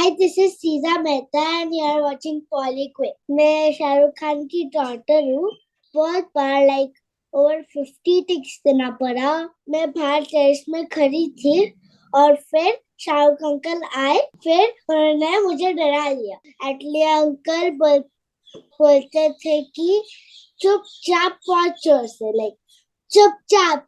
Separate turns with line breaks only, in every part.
Hi, this is Siza Mehta and you are watching Polyquick. मैं शाहरुख खान की daughter हूँ। बहुत बार ओवर 50 टिक्स देना पड़ा। मैं बाहर टेरेस में खड़ी थी और फिर शाहरुख अंकल आए, फिर उन्होंने मुझे डरा दिया। एटली अंकल बोलते थे कि चुपचाप पहुंच जोर से, चुपचाप।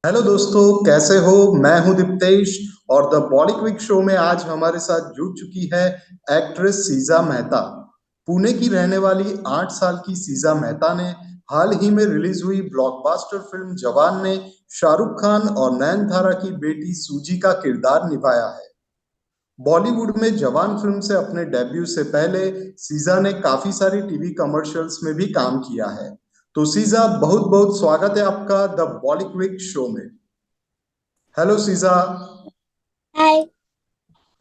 हेलो दोस्तों, कैसे हो? मैं हूं दीप्तेश और द बॉलीक्विक शो में आज हमारे साथ जुड़ चुकी है एक्ट्रेस सीजा मेहता। पुणे की रहने वाली 8 साल की सीजा मेहता ने हाल ही में रिलीज हुई ब्लॉकबस्टर फिल्म जवान में शाहरुख खान और नयनतारा की बेटी सूजी का किरदार निभाया है। बॉलीवुड में जवान फिल्म से अपने डेब्यू से पहले सीजा ने काफी सारी टीवी कमर्शियल्स में भी काम किया है। तो सीजा, बहुत बहुत स्वागत है आपका द बॉलीक्विक शो में। हेलो सीजा।
हाय।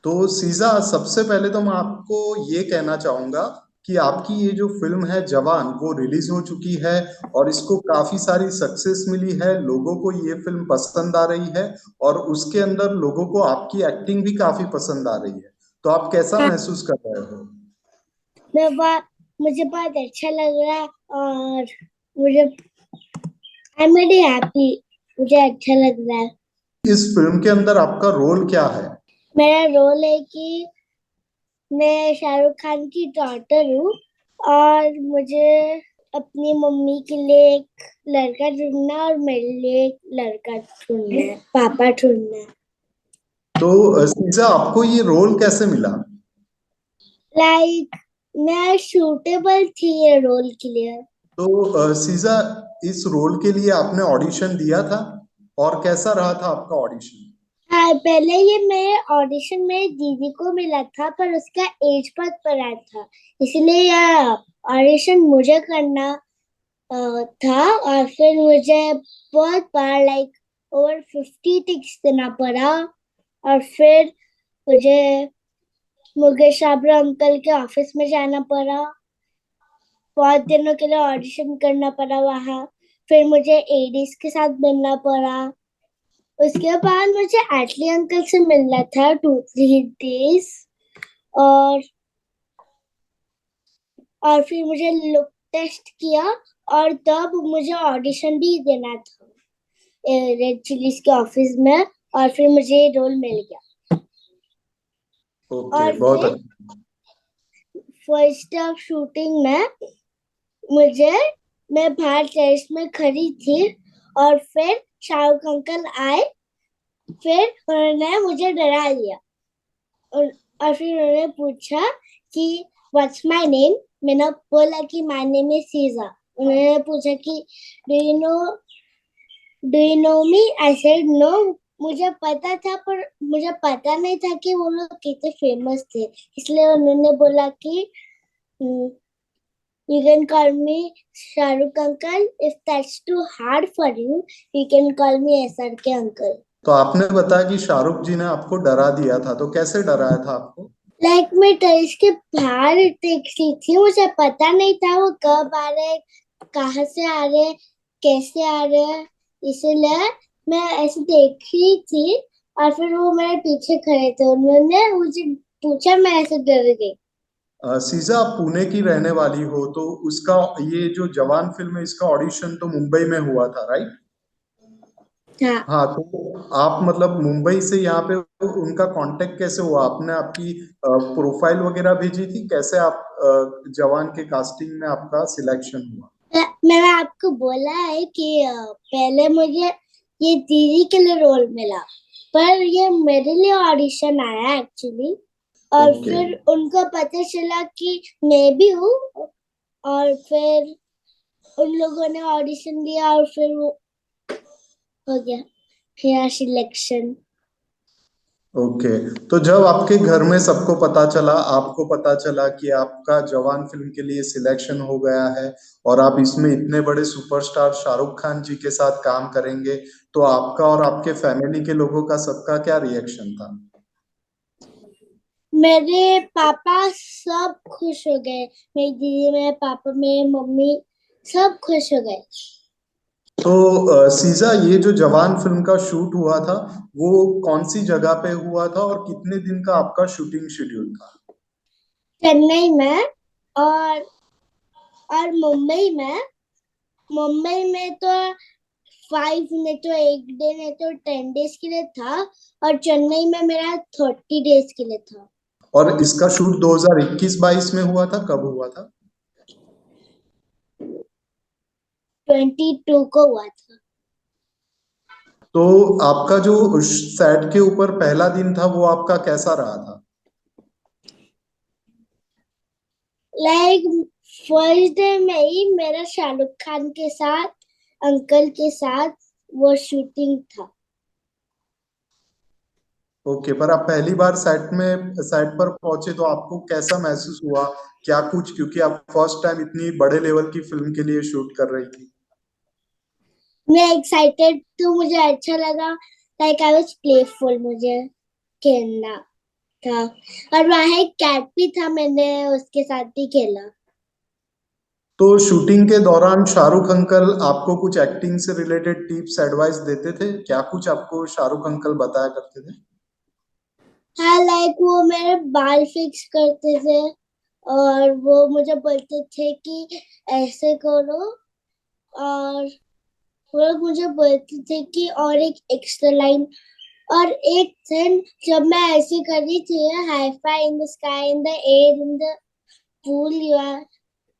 तो सीजा, सबसे पहले तो मैं आपको ये कहना चाहूंगा कि आपकी ये जो फिल्म है जवान, वो रिलीज हो चुकी है और इसको काफी सारी सक्सेस मिली है। लोगों को ये फिल्म पसंद आ रही है और उसके अंदर लोगों को आपकी एक्टिंग भी काफी पसंद आ रही है। तो आप कैसा महसूस कर रहे हो?
मुझे बहुत अच्छा लग रहा है और मुझे आई एम वेरी हैप्पी। मुझे अच्छा लग रहा है।
इस फिल्म के अंदर आपका रोल क्या है?
मेरा रोल है कि मैं शाहरुख खान की डॉटर हूँ और मुझे अपनी मम्मी के लिए एक लड़का ढूंढना और मेरे लिए एक लड़का ढूंढना है, पापा ढूंढना है।
तो सीजा, आपको ये रोल कैसे मिला?
मैं सूटेबल थी ये रोल के लिए।
तो सीजा, इस रोल के लिए आपने ऑडिशन दिया था और कैसा रहा था आपका ऑडिशन?
हाँ, पहले ये मेरे ऑडिशन में दीदी को मिला था पर उसका एज बहुत बड़ा था, इसलिए यह ऑडिशन मुझे करना था। और फिर मुझे बहुत बार ओवर 50 टिक्स देना पड़ा और फिर मुझे मुकेश आबरा अंकल के ऑफिस में जाना पड़ा। बहुत दिनों के लिए ऑडिशन करना पड़ा वहाँ। फिर मुझे एडीज के साथ मिलना पड़ा। उसके बाद मुझे एटली अंकल से मिलना था 2-3 डेज। और फिर मुझे लुक टेस्ट किया और तब मुझे ऑडिशन भी देना था रेड चिलीज के ऑफिस में और फिर मुझे रोल मिल गया।
ओके,
और
बहुत
फिर
अच्छा।
फर्स्ट ऑफ शूटिंग में मुझे मैं बाहर टेरेस में खड़ी थी और फिर शाहरुख अंकल आए, फिर उन्होंने मुझे डरा दिया। और फिर उन्होंने पूछा कि व्हाट्स माय नेम। मैंने बोला कि माय नेम इज सीजा। उन्होंने पूछा कि do you know me. I said no. मुझे पता था पर मुझे पता नहीं था कि वो लोग कितने फेमस थे, इसलिए उन्होंने बोला कि you can call me Shahrukh uncle. If that's too hard for you, you can call me SRK uncle.
तो आपने बताया कि शाहरुख जी ने आपको डरा दिया था, तो कैसे डराया था आपको?
मैं टेरेस के बाहर देख रही थी, मुझे पता नहीं था वो कब आ रहे, कहाँ से आ रहे, कैसे आ रहे। इसलिए मैं ऐसे देख रही थी और फिर वो मेरे पीछे खड़े थे, उन्होंने मुझे पूछा, मैं ऐसे डर गई।
सीजा, आप पुणे की रहने वाली हो, तो उसका ये जो जवान फिल्म है, इसका ऑडिशन तो मुंबई में हुआ था, राइट?
हाँ।
हाँ, तो आप मतलब मुंबई से यहाँ पे उनका कांटेक्ट कैसे हुआ? आपने आपकी प्रोफाइल वगैरह भेजी थी? कैसे आप जवान के कास्टिंग में आपका सिलेक्शन हुआ?
मैंने आपको बोला है कि पहले मुझे ये दीदी के लिए रोल मिला, पर ये मेरे लिए ऑडिशन आया एक्चुअली। और
ओके।
फिर उनको पता चला कि मैं भी हूँ और फिर उन लोगों ने ऑडिशन दिया और फिर वो हो गया मेरा सिलेक्शन।
ओके, तो जब आपके घर में सबको पता चला, आपको पता चला कि आपका जवान फिल्म के लिए सिलेक्शन हो गया है और आप इसमें इतने बड़े सुपरस्टार शाहरुख खान जी के साथ काम करेंगे, तो आपका और आपके फैमिली के लोगों का सबका क्या रिएक्शन था?
मेरे पापा सब खुश हो गए। मेरी दीदी, मेरे पापा, मेरी मम्मी सब खुश हो गए।
तो सीजा, ये जो जवान फिल्म का शूट हुआ था वो कौन सी जगह पे हुआ था और कितने दिन का आपका शूटिंग शेड्यूल था?
चेन्नई में और मुंबई में। मुंबई में तो 5 नहीं तो 1 डे नहीं तो 10 डेज के लिए था, और चेन्नई में मेरा 30 डेज के लिए था।
और इसका शूट 2021-22 में हुआ था, कब हुआ था?
22 को हुआ था।
तो आपका जो सेट के ऊपर पहला दिन था वो आपका कैसा रहा था?
लाइक फर्स्ट डे में ही मेरा शाहरुख खान के साथ, अंकल के साथ वो शूटिंग था।
ओके, पर आप पहली बार सेट पर पहुंचे तो आपको कैसा महसूस हुआ? क्या कुछ, क्योंकि आप फर्स्ट टाइम इतनी बड़े लेवल की फिल्म के लिए शूट कर रही थी।
मैं एक्साइटेड तो मुझे अच्छा लगा। लाइक आई वाज प्लेफुल, मुझे खेलना था। और वहाँ एक कैट भी था, मैंने उसके साथ भी खेला।
तो शूटिंग के दौरान शाहरुख अंकल आपको कुछ एक्टिंग से रिलेटेड टिप्स एडवाइस देते थे क्या? कुछ आपको शाहरुख अंकल बताया करते थे?
हाँ, लाइक वो मेरे बाल फिक्स करते थे, और वो मुझे बोलते थे कि ऐसे करो। और वो लोग मुझे बोलते थे कि और एक एक्स्ट्रा लाइन। और एक दिन जब मैं ऐसे कर रही थी, high five in the sky in the air in the pool, you are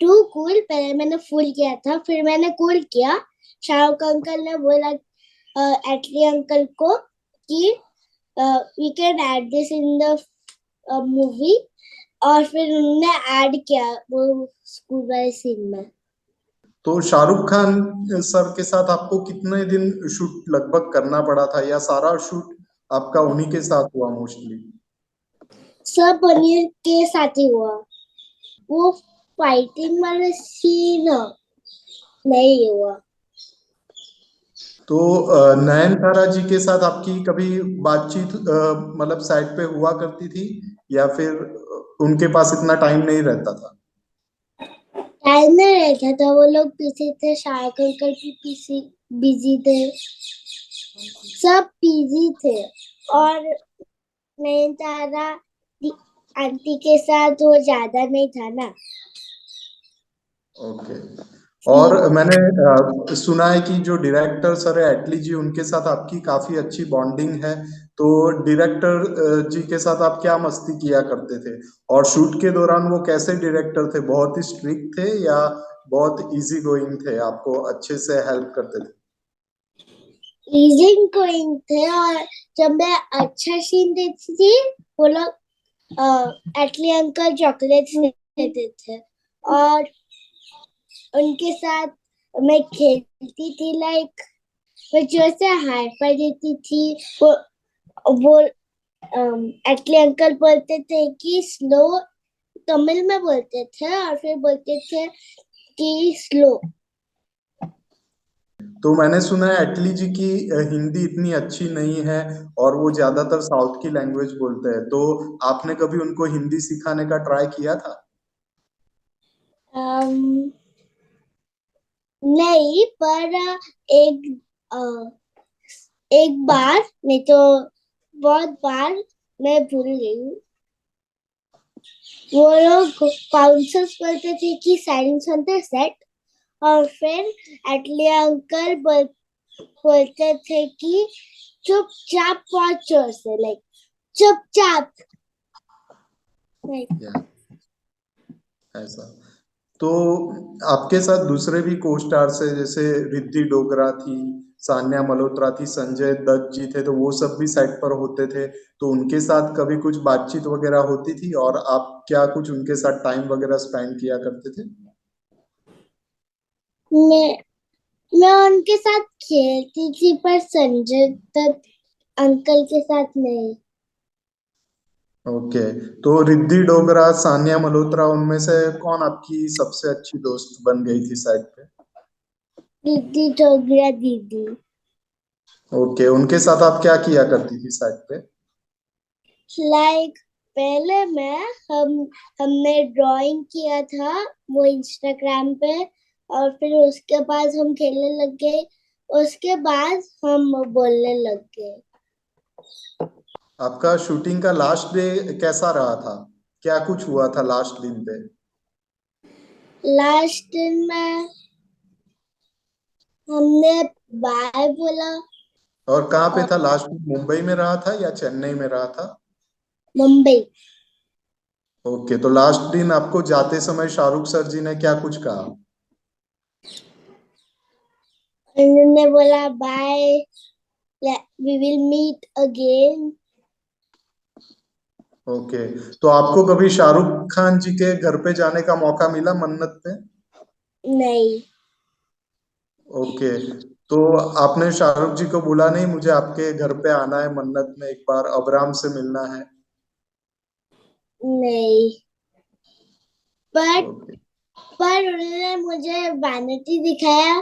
too cool, पहले मैंने फूल किया था, फिर मैंने कूल किया। शाहरुख अंकल ने बोला एटली अंकल को कि we can add this in the movie, और फिर उन्होंने ऐड किया वो स्कूल वाले सीन में।
तो शाहरुख खान सर के साथ आपको कितने दिन शूट लगभग करना पड़ा था, या सारा शूट आपका उन्हीं के साथ हुआ मोस्टली?
सब पनीर के साथ ही हुआ। वो फाइटिंग वाला सीन नहीं हुआ।
तो नयनतारा जी के साथ आपकी कभी बातचीत मतलब साइड पे हुआ करती थी, या फिर उनके पास इतना टाइम नहीं रहता था?
टाइम नहीं रहता था, वो लोग बिजी थे, शाहरुख अंकल भी बिजी थे, सब बिजी थे। और नयनतारा आंटी के साथ वो ज्यादा नहीं था ना।
ओके। और मैंने सुना है कि जो डायरेक्टर सर है एटली जी, उनके साथ आपकी काफी अच्छी बॉन्डिंग है। तो डायरेक्टर जी के साथ आप क्या मस्ती किया करते थे? और शूट के दौरान वो कैसे डायरेक्टर थे? बहुत ही स्ट्रिक्ट थे या बहुत इजी गोइंग थे, आपको अच्छे से हेल्प करते थे?
लीजिंग गोइंग थे, और जब मैं अच्छा सीन देती थी, वो लोग एटली अंकल चॉकलेट्स देते थे, और उनके साथ मैं खेलती थी। लाइक मैं जो से हाई फाई देती थी, वो एटली अंकल बोलते थे कि स्लो, तमिल में बोलते थे, और फिर बोलते थे कि स्लो।
तो मैंने सुना है एटली जी की हिंदी इतनी अच्छी नहीं है और वो ज्यादातर साउथ की लैंग्वेज बोलते हैं। तो आपने कभी उनको हिंदी सिखाने का ट्राई किया था?
नहीं, पर एक अ, एक बार नहीं तो बहुत बार मैं भूल गई हूँ। वो लोग बाउंसर्स बोलते थे कि साइलेंस ऑन द सेट, और फिर एटली अंकल बोलते थे कि चुपचाप बहुत जोर से, लाइक चुपचाप।
या ऐसा। तो आपके साथ दूसरे भी को स्टार्स है, जैसे रिद्धि डोगरा थी, सान्या मल्होत्रा थी, संजय दत्त जी थे, तो वो सब भी साइड पर होते थे। तो उनके साथ कभी कुछ बातचीत वगैरह होती थी, और आप क्या कुछ उनके साथ टाइम वगैरह स्पेंड किया करते थे?
मैं मैं उनके साथ खेलती थी, पर संजय दत्त अंकल के साथ नहीं।
ओके। तो रिद्धि डोगरा, सान्या मल्होत्रा, उनमें से कौन आपकी सबसे अच्छी दोस्त बन गई थी साइड पे?
दीदी डोगरा दीदी।
ओके, उनके साथ आप क्या किया करती थी साइड पे?
लाइक पहले हमने ड्राइंग किया था वो इंस्टाग्राम पे, और फिर उसके बाद हम खेलने लग गए। उसके बाद हम बोलने लग गए।
आपका शूटिंग का लास्ट डे कैसा रहा था? क्या कुछ हुआ था लास्ट दिन पे?
लास्ट दिन में हमने बाय बोला।
और कहाँ पे
और
था लास्ट दिन? मुंबई में रहा था या चेन्नई में रहा था?
मुंबई।
ओके, तो लास्ट दिन आपको जाते समय शाहरुख सर जी ने क्या कुछ कहा?
उन्होंने बोला bye, we will meet again.
Okay, तो आपको कभी शाहरुख खान जी के घर पे जाने का मौका मिला मन्नत पे?
नहीं।
ओके, तो आपने शाहरुख जी को बोला नहीं मुझे आपके घर पे आना है मन्नत में, एक बार अबराम से मिलना है?
नहीं। पर
ओके।
पर उन्होंने मुझे वैनिटी दिखाया।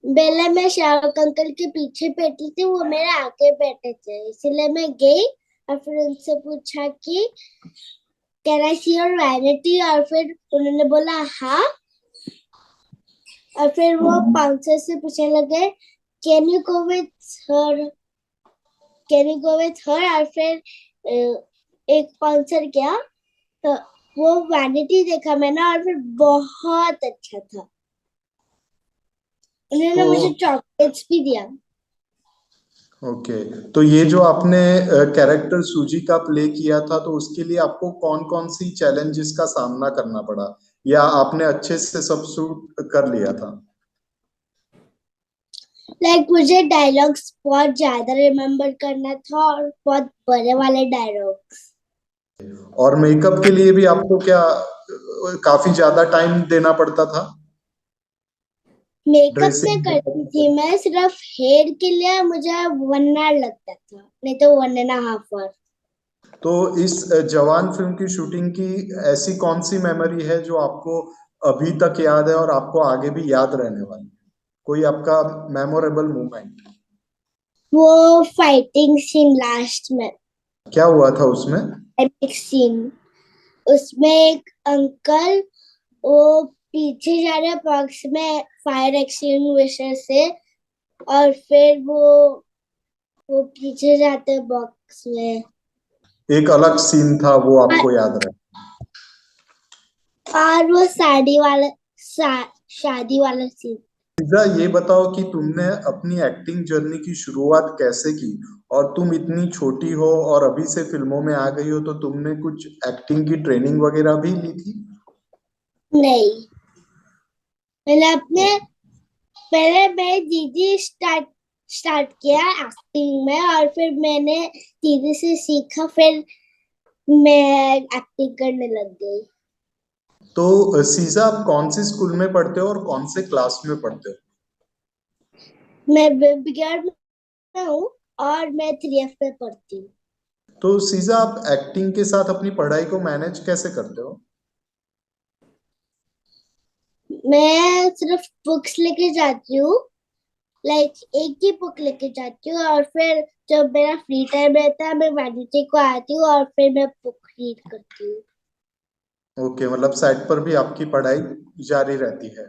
पहले मैं शाहरुख अंकल के पीछे बैठी थी, वो मेरे आगे बैठे थे, इसलिए मैं गई और फिर उनसे पूछा कि can I see your vanity, और फिर उन्होंने बोला हाँ। और फिर वो बाउंसर से पूछने लगे can you go with her, can you go with her. और फिर एक बाउंसर गया, तो वो वैनिटी देखा मैंने और फिर बहुत अच्छा था।
तो
उन्होंने मुझे चॉकलेट्स भी दिया।
ओके, तो ये जो आपने कैरेक्टर सूजी का प्ले किया था, तो उसके लिए आपको कौन कौन सी चैलेंजेस का सामना करना पड़ा, या आपने अच्छे से सब शूट कर लिया था?
मुझे डायलॉग्स बहुत ज्यादा रिमेम्बर करना था और बहुत बड़े वाले डायलॉग्स।
और मेकअप के लिए भी आपको क्या काफी ज्यादा टाइम देना पड़ता था?
मेकअप में
ड्रेसिंग?
करती थी मैं, सिर्फ हेयर के लिए मुझे 1 आवर लगता था, नहीं तो 1.5 आवर।
तो इस जवान फिल्म की शूटिंग की ऐसी कौन सी मेमोरी है जो आपको अभी तक याद है और आपको आगे भी याद रहने वाली है? कोई आपका मेमोरेबल मोमेंट?
वो फाइटिंग सीन लास्ट में,
क्या हुआ था उसमें?
Epic scene. उसमें एक अंकल, वो पीछे जा रहे बॉक्स में फायर एक्सटिंग्विशर से, और फिर वो पीछे जाते बॉक्स में।
एक अलग सीन था वो आपको याद रहा?
और वो शादी वाला सीन।
फिजा, ये बताओ कि तुमने अपनी एक्टिंग जर्नी की शुरुआत कैसे की, और तुम इतनी छोटी हो और अभी से फिल्मों में आ गई हो, तो तुमने कुछ एक्टिंग की ट्रेनिंग वगैरह भी ली थी?
नहीं, मैंने अपने पहले मैं दीदी स्टार्ट स्टार्ट किया एक्टिंग में, और फिर मैंने दीदी से सीखा, फिर मैं एक्टिंग करने लग गई।
तो सीजा, आप कौन सी स्कूल में पढ़ते हो और कौन से क्लास में पढ़ते हो?
मैं बिगिनर में हूँ और मैं 3F में पढ़ती हूँ।
तो सीजा, आप एक्टिंग के साथ अपनी पढ़ाई को मैनेज कैसे करते हो?
मैं सिर्फ बुक्स लेके जाती हूँ, एक ही बुक लेके जाती हूँ, और फिर जब मेरा फ्री टाइम रहता है मैं वैनिटी को आती हूँ और फिर मैं बुक रीड करती हूँ।
ओके, मतलब साइड पर भी आपकी पढ़ाई जारी रहती है?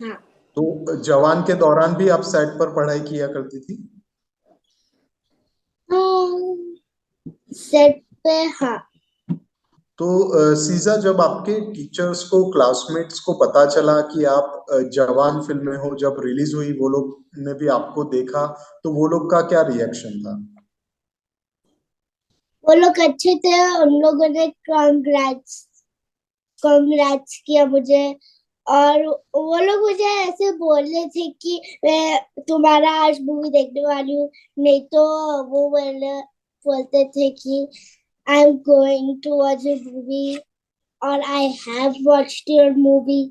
हाँ।
तो जवान के दौरान भी आप साइड पर पढ़ाई किया करती थी?
सेट पे, हाँ।
तो सीजा, जब आपके टीचर्स को, क्लासमेट्स को पता चला कि आप जवान फिल्म में हो, जब रिलीज हुई, वो लोग ने भी आपको देखा, तो वो लोग का क्या रिएक्शन था?
वो लोग अच्छे थे, उन लोगों ने कॉन्ग्रेट्स किया मुझे। और वो लोग मुझे ऐसे बोल रहे थे कि मैं तुम्हारा आज मूवी देखने वाली हूँ, नहीं तो बोलते थे कि I am going to watch a movie, और I have watched your movie.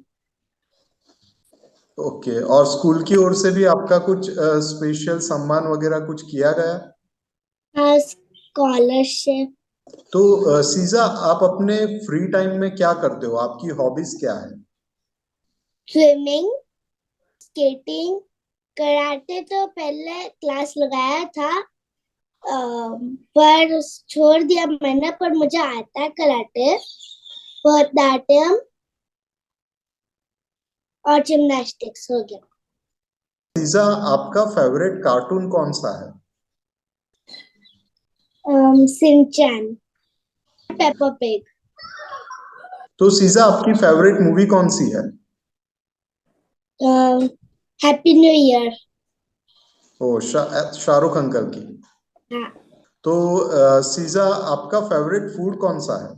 Okay, और स्कूल की ओर से भी आपका कुछ स्पेशल सम्मान वगैरह कुछ किया गया?
हाँ, स्कॉलरशिप।
तो सीजा, आप अपने फ्री टाइम में क्या करते हो? आपकी हॉबीज क्या है?
स्विमिंग, स्केटिंग, कराटे तो पहले क्लास लगाया था, पर छोड़ दिया मैंने, पर मुझे आता है कराटे, भरतनाट्यम और जिम्नास्टिक्स हो गया।
सीजा, आपका फेवरेट कार्टून कौन सा है?
सिंचैन, पेप्पा पिग,
तो सीजा, आपकी फेवरेट मूवी कौन सी है?
Happy new year.
ओ, शाहरुख अंकल की।
हाँ,
तो सीजा, आपका फेवरेट फूड कौन सा है?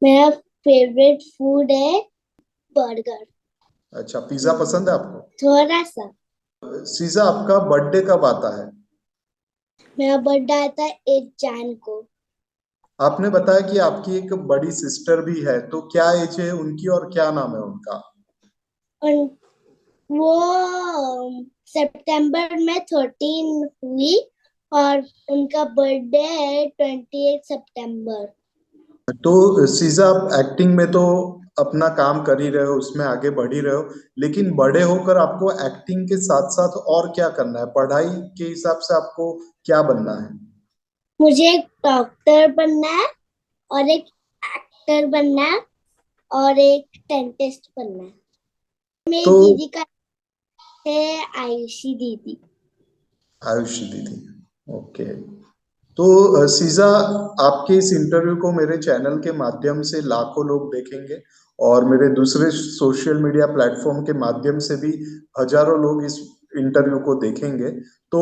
मेरा फेवरेट फूड है बर्गर,
अच्छा, पिज्जा पसंद है आपको?
थोड़ा सा।
सीजा, आपका बर्थडे कब आता है?
मेरा बर्थडे आता है 8 जैन को।
आपने बताया कि आपकी एक बड़ी सिस्टर भी है, तो क्या एज है उनकी और क्या नाम है उनका?
और वो सितंबर में 13 हुई और उनका बर्थडे है 28 सितंबर।
तो सीजा, आप एक्टिंग में तो अपना काम कर ही रहे हो, उसमें आगे बढ़ ही रहे हो, लेकिन बड़े होकर आपको एक्टिंग के साथ साथ और क्या करना है? पढ़ाई के हिसाब से आपको क्या बनना है?
मुझे एक डॉक्टर बनना है और एक एक्टर बनना है और एक डेंटिस्ट बनना है। मेरी
तो
दीदी का है आयुषी दीदी।
आयुषी दीदी, ओके। तो सीजा, आपके इस इंटरव्यू को मेरे चैनल के माध्यम से लाखों लोग देखेंगे और मेरे दूसरे सोशल मीडिया प्लेटफॉर्म के माध्यम से भी हजारों लोग इस इंटरव्यू को देखेंगे। तो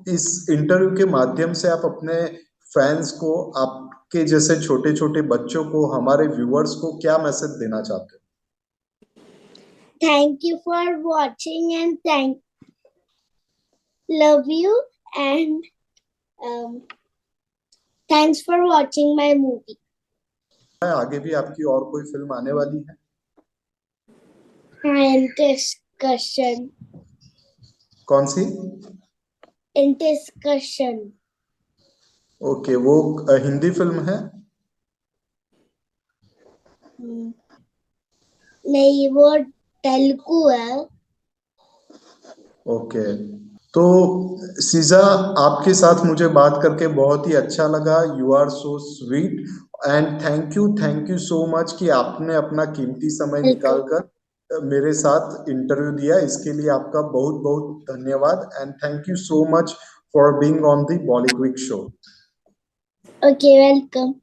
इस इंटरव्यू के माध्यम से आप अपने फैंस को, आपके जैसे छोटे छोटे बच्चों को, हमारे व्यूअर्स को क्या मैसेज देना चाहते हो?
Thank you for watching and love you and thanks for watching my movie.
आगे भी आपकी और कोई फिल्म आने वाली है?
डिस्कशन।
कौन सी?
In discussion.
ओके, वो हिंदी फिल्म है?
नहीं, वो तेलुगु है।
ओके। तो सीजा, आपके साथ मुझे बात करके बहुत ही अच्छा लगा। You are so sweet and thank you so much कि आपने अपना कीमती समय
वेलकम।
निकाल कर मेरे साथ इंटरव्यू दिया। इसके लिए आपका बहुत बहुत धन्यवाद and thank you so much for being on the Bollyquick show.
Okay, welcome.